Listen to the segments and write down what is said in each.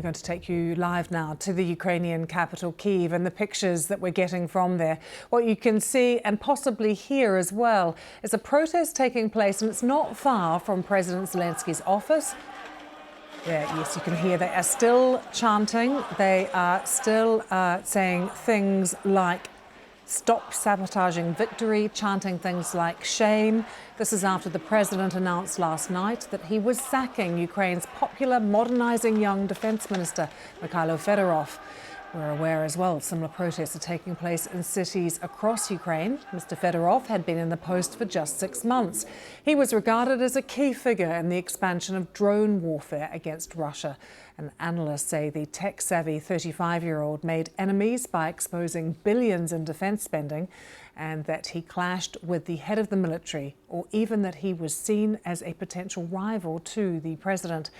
I'm going to take you live now to the Ukrainian capital, Kyiv, and the pictures that we're getting from there. What you can see and possibly hear as well is a protest taking place, and it's not far from President Zelensky's office. Yes, you can hear they are still chanting. They are still saying things like "Stop sabotaging victory," chanting things like "shame." This is after the president announced last night that he was sacking Ukraine's popular, modernising young Defence Minister Mykhailo Fedorov. We're aware as well similar protests are taking place in cities across Ukraine. Mr. Fedorov had been in the post for just 6 months. He was regarded as a key figure in the expansion of drone warfare against Russia. And analysts say the tech-savvy 35-year-old made enemies by exposing billions in defence spending, and that he clashed with the head of the military, or even that he was seen as a potential rival to the president.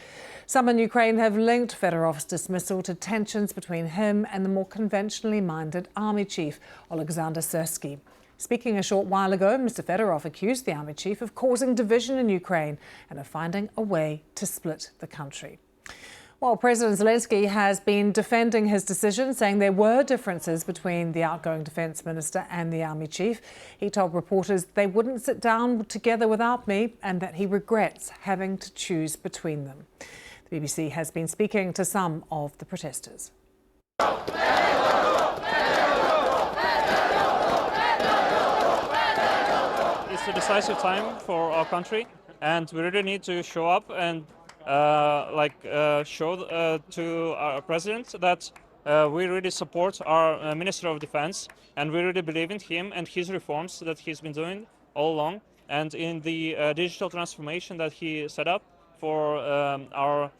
Some in Ukraine have linked Fedorov's dismissal to tensions between him and the more conventionally minded army chief, Oleksandr Syrskyi. Speaking a short while ago, Mr. Fedorov accused the army chief of causing division in Ukraine and of finding a way to split the country. Well, President Zelensky has been defending his decision, saying there were differences between the outgoing defence minister and the army chief. He told reporters they wouldn't sit down together without me and that he regrets having to choose between them. The BBC has been speaking to some of the protesters. It's a decisive time for our country, and we really need to show up and show to our president that we really support our Minister of Defense, and we really believe in him and his reforms that he's been doing all along, and in the digital transformation that he set up for our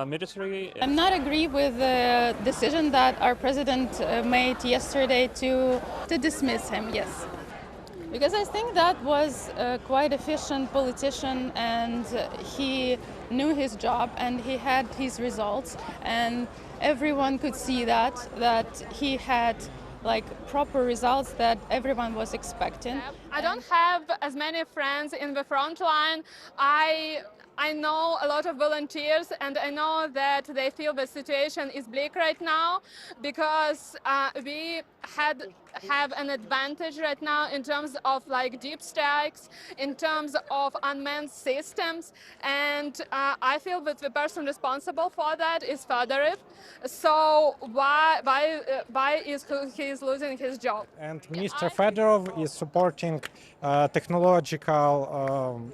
military. I'm not agree with the decision that our president made yesterday to dismiss him, yes. Because I think that was a quite efficient politician, and he knew his job and he had his results, and everyone could see that he had proper results that everyone was expecting. I don't have as many friends in the front line. I know a lot of volunteers, and I know that they feel the situation is bleak right now because we have an advantage right now in terms of deep strikes, in terms of unmanned systems, and I feel that the person responsible for that is Fedorov. So why is he losing his job? And Mr. Fedorov is supporting technological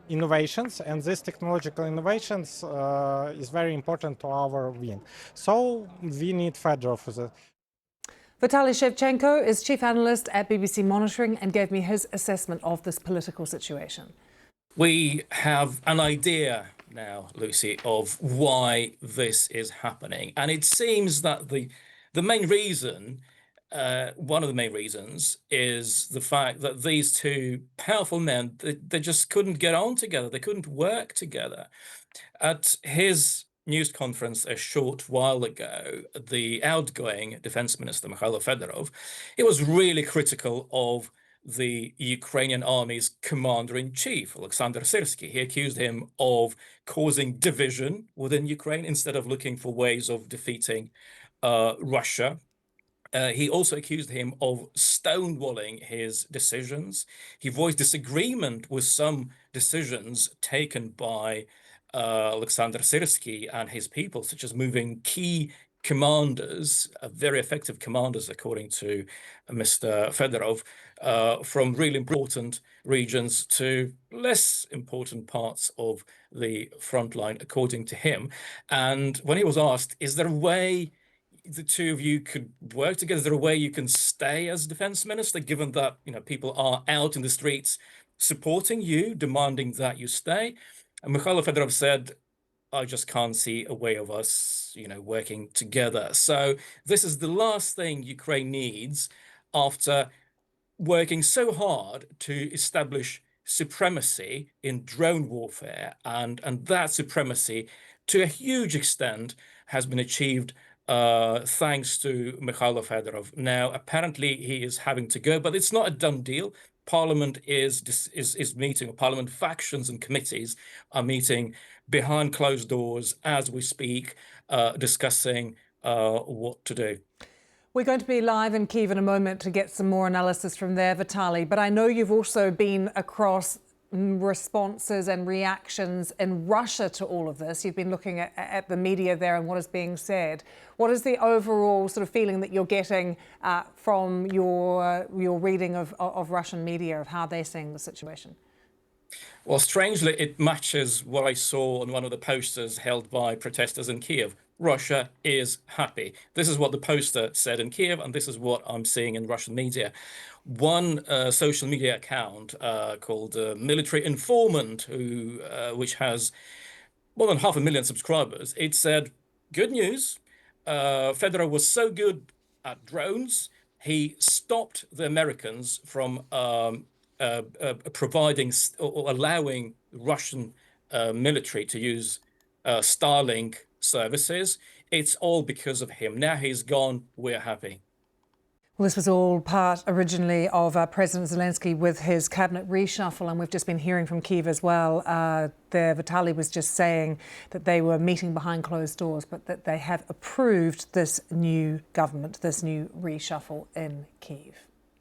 innovations, and these technological innovations is very important to our win. So we need Fedorov for that. Vitaly Shevchenko is chief analyst at BBC Monitoring and gave me his assessment of this political situation. We have an idea now, Lucy, of why this is happening. And it seems that the main reason, one of the main reasons, is the fact that these two powerful men, they just couldn't get on together. They couldn't work together. At his news conference a short while ago, the outgoing Defence Minister Mykhailo Fedorov, he was really critical of the Ukrainian army's Commander-in-Chief Oleksandr Syrskyi. He accused him of causing division within Ukraine instead of looking for ways of defeating Russia. He also accused him of stonewalling his decisions. He voiced disagreement with some decisions taken by Oleksandr Syrskyi and his people, such as moving key commanders, very effective commanders, according to Mr. Fedorov, from really important regions to less important parts of the front line, according to him. And when he was asked, is there a way the two of you could work together? Is there a way you can stay as defense minister, given that people are out in the streets supporting you, demanding that you stay? And Mykhailo Fedorov said, I just can't see a way of us, working together. So this is the last thing Ukraine needs after working so hard to establish supremacy in drone warfare, and that supremacy, to a huge extent, has been achieved thanks to Mykhailo Fedorov. Now, apparently he is having to go, but it's not a done deal. Parliament is meeting, or Parliament factions and committees are meeting behind closed doors as we speak. discussing what to do. We're going to be live in Kyiv in a moment to get some more analysis from there, Vitaly. But I know you've also been across responses and reactions in Russia to all of this. You've been looking at the media there and what is being said. What is the overall sort of feeling that you're getting from your reading of Russian media, of how they're seeing the situation? Well, strangely, it matches what I saw on one of the posters held by protesters in Kyiv. Russia is happy. This is what the poster said in Kyiv, and this is what I'm seeing in Russian media. One social media account called Military Informant, which has more than 500,000 subscribers, it said, good news, Fedorov was so good at drones, he stopped the Americans from providing or allowing Russian military to use Starlink services. It's all because of him. Now he's gone, we're happy. Well, this was all part originally of President Zelensky with his cabinet reshuffle, and we've just been hearing from Kyiv as well. There, Vitaly was just saying that they were meeting behind closed doors, but that they have approved this new government, this new reshuffle in Kyiv.